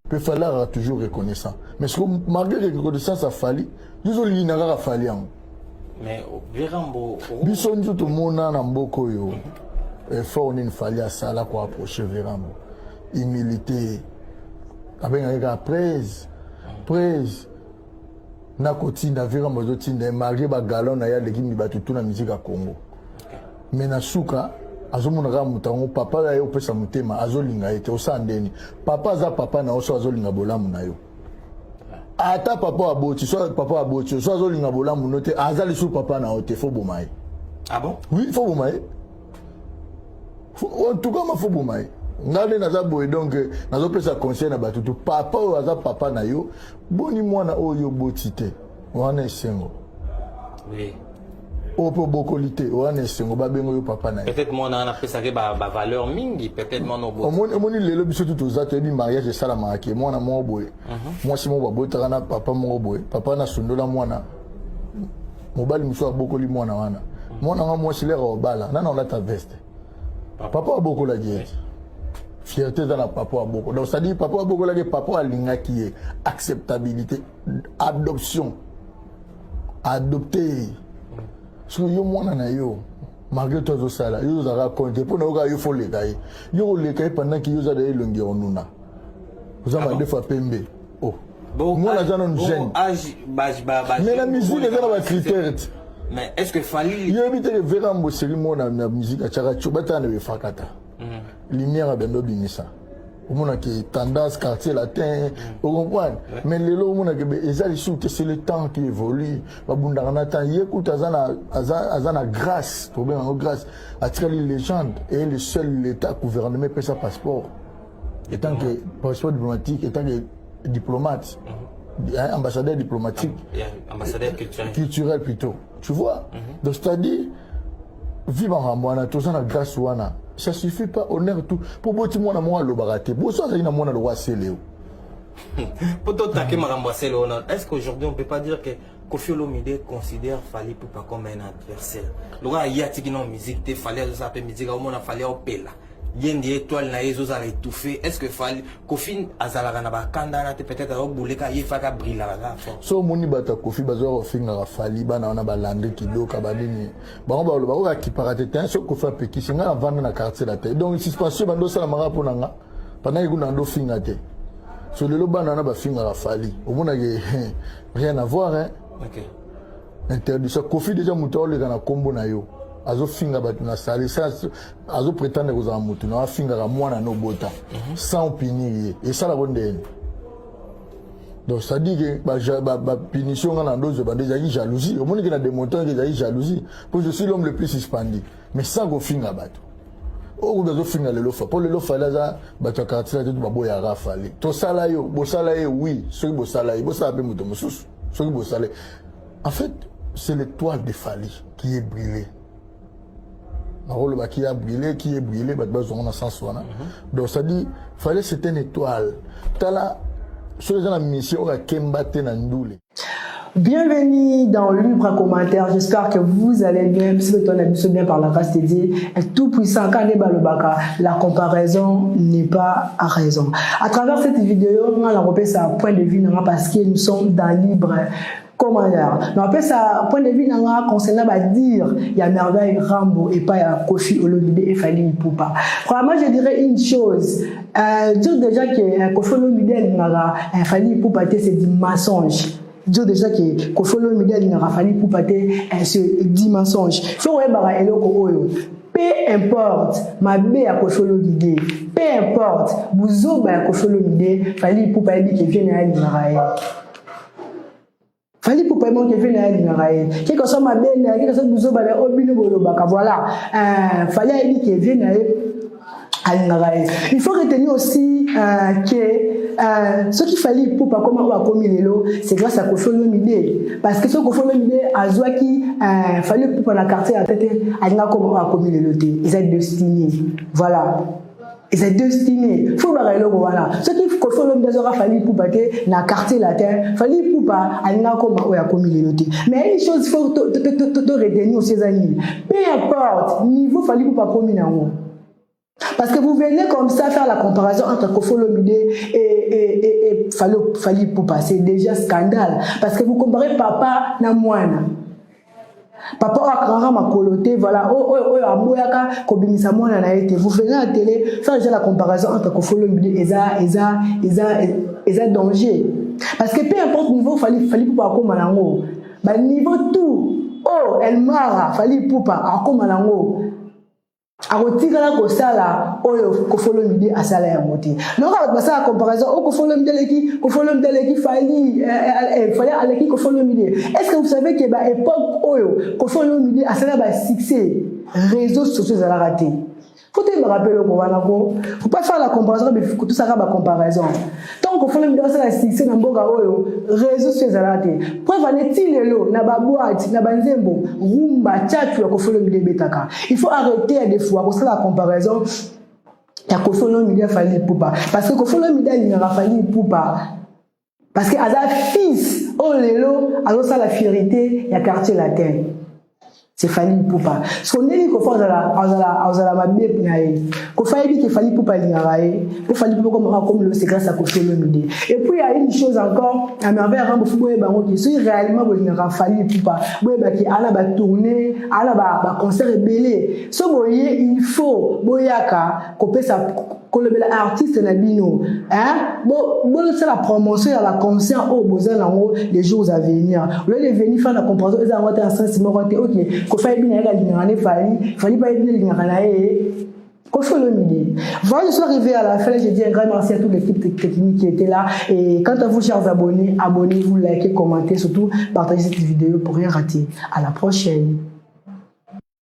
peut falloir toujours reconnaissant. Mais ce que malgré la reconnaissance a fallu, nous avons l'inara fallu. Mais Vérambo, Bison tout le monde en Mboko yo. Effort n'est fallu à ça là pour approcher Vérambo. Humilité. Avec un praise. Na kotinda Vérambo zotinda malgré ba galon na ya de kimi ba tout na musique à Congo. Mais na suka azomona mutango papa ya yo pesa mutema azolinga ete osandeni. Papa za papa na oso azolinga bolamu na yo. Ata papa aboti, soit papa aboti, soit azolinga bolamu note azali sou papa na ote fo bomaye. Ah bon? Oui, fo bomaye. En tout cas, ma fo bomaye. Ngale naza boye donc nazo pesa conseil na batutu papa o aza papa na yo boni mwana oyo botite wana esengo. Oui. Opo bokolite wana esengo babengo yo papa na yo. Peut-être moi on a pesa ke ba valeur mingi, peut-être moi no bo. Omoni lelo biso tout ozato ebi mariage sala marqué mwana mo boye. Moi si mo babota na papa mo boye papa na sundola mwana mobali muso abokoli mwana wana. Mwana nga mo silera obala nana on ta veste. Papa abokola diète. Fierté dans la papa beaucoup. Donc ça dit papa beaucoup là que papa a l'inga qui est acceptabilité, adoption, adopter. So yo mwana na yo malgré tout ça là, yo za raconter pour nous gars yo faut les gars. Yo les gars pendant que yo za de longi onuna. Vous avez des fois pembe. Oh. Bon, moi la jeune jeune. Mais la musique est dans la critère. Mais est-ce que fallait yo éviter que Vérambo cérémonie na musique à chaka chobata na fakata. Lumière à Bendo Binissa. Au monde qui tendance quartier latin, vous comprenez? Mais les lots, au monde qui c'est le temps qui évolue. Babundaranata, écoute, azana grâce, problème en grâce, à tirer les légendes et le seul l'État gouvernement paie sa passeport. Étant que passeport diplomatique, étant que diplomate, ambassadeur diplomatique, ambassadeur culturel plutôt. Tu vois? Donc c'est-à-dire, vivre en Ramouana, tout ça na grâce ouana. Ça suffit pas, honneur tout. Pour boti moi na moi le baraté. Pour ça na moi na le roi Séléo. Pour tout taquer Marambo Séléo, est-ce qu'aujourd'hui on peut pas dire que Koffi Olomide considère Fally Ipupa comme un adversaire? Le gars y a tiki non musique, te Fally a ça musique, au monde a Fally au pela. Yen di étoile na yezo za étouffé. Est-ce que Fally Koffi azala na ba kanda na te peut-être au boulé ka yefa ka briller la fort. So moni bata Koffi bazo finga Fally bana na ba lande kidoka banini. Ba ba lo ba ki parate ten so Koffi pe ki singa vendre na quartier la tête. Donc suspension bando sala mara pour nanga. Pendant que ndo finga te. So le lo bana na ba finga Fally. Au mona que rien à voir hein. OK. Interdiction Koffi déjà muto le kana kombo na yo. Azo finga batu na sali ça azo prétendre que za mutu na finga ka mwana no bota sans punir et ça la bonne. Donc ça dit que ba punition na ndozo ba déjà jalousie au monde qui na démontré que déjà jalousie pour je suis l'homme le plus suspendu mais sans go finga batu o go finga le lofa pour le lofa là za batu quartier tout ba boya ra Fally to sala yo bo sala yo oui so bo sala yo bo sa be mutu mususu so bo sala en fait c'est l'étoile de Fally qui est brûlée. Qui a brûlé, on a sens. Donc ça dit, fallait c'était une étoile. Tala, sur les mission, on Kembate Nandoule. Bienvenue dans Libre à commentaire. J'espère que vous allez bien. Si vous êtes bien par la grâce de Dieu, est tout puissant. La comparaison n'est pas à raison. À travers cette vidéo, on a repéré ça point de vue parce que nous sommes dans Libre. Comment dire? On appelle ça point de vue concernant à dire il y a merveille Rambo et pas il y a Koffi Olomide et Fally Ipupa. Vraiment je dirais une chose. Dire déjà que Koffi Olomide et Fally Ipupa c'est du mensonge. Dire déjà que Koffi Olomide et Fally Ipupa c'est du mensonge. Faut voir eloko oyo. Peu importe ma bé à Koffi Olomide, peu importe buzoba à Koffi Olomide, Fally Ipupa qui vient à l'Imaraï. Fally Ipupa qui vient à l'Imaraï. Qui que soit ma bé, qui que soit buzoba au bino bolobaka voilà. Fally qui vient à l'Imaraï. Il faut retenir aussi que ce qu'il fallait pour pas comment on a commis les lots, c'est grâce à Koffi Olomide. Parce que ce Koffi Olomide a joué qui fallait pour la quartier à tête, à comment on a commis les lots. Ils sont destinés. Voilà. Ils sont destinés. Faut voir les lots, voilà. Ce qui Koffi Olomide aura fallu pour battre la quartier latin, fallait pour pas à comment on a commis les lots. Mais une chose, il faut te retenir ces amis. Peu importe, niveau fallait pour pas commis en haut. Parce que vous venez comme ça faire la comparaison entre Koffi Olomide et fallait pour passer déjà scandale parce que vous comparez papa na moine. Papa a ma coloté, voilà, vous venez à la télé, faire déjà la comparaison entre Kofolo Midi et ça danger. Parce que peu importe niveau, fallait pour comme Malango. Bah niveau tout, oh, elle mara, fallait pour pas comme Malango. A retirer la kosala, oh, Kofolo Midi à salaire monté. Non, on va ça la comparaison, oh, Kofolo Midi, fallait aller qui Kofolo Midi. Est-ce que vous savez que bah époque, oh, Kofolo Midi à salaire bah succès, réseaux sociaux à la raté. Faut me rappeler au Kovanako. Faut pas faire la comparaison, mais faut tout ça la comparaison. Tant qu'on fait le milieu de la succès dans Boga Oyo, réseaux sociaux à la raté. Preuve en est-il là, na ba boîte, na ba nzembo, rumba, tchatu, ya kofolo milieu betaka. Il faut arrêter des fois, pour ça la comparaison. Ya kofolo milieu fallait poupa. Parce que kofolo milieu il n'aura fallu poupa. Parce que Aza fils, oh lelo, alors ça la fierté, ya quartier latin. C'est Fali Poupa. Ce qu'on dit qu'il faut la bébé naïe. Qu'il faut qu'il Fali Poupa l'ignorer. Pour Fali Poupa comme le c'est grâce à Kofolo Midi. Et puis il y a une chose encore. À merveille rambo football bango qui sont réellement l'ignorer Fali Poupa. Boyeba qui a la ba tournée, a la ba concert belé. So boye il faut boyaka couper sa kolobela artiste na bino hein bon c'est la promotion à la concert au besoin nango les jours à venir le de venir faire la comparaison ils ont un sens moralité OK ko fa bina la ligne fallait pas bien ligne naé ko Kofolo Midi. Voilà, je suis arrivé à la fin, je dis un grand merci à toute l'équipe technique qui était là et quant à vous chers abonnés, abonnez-vous, likez, commentez, surtout partagez cette vidéo pour rien rater. À la prochaine.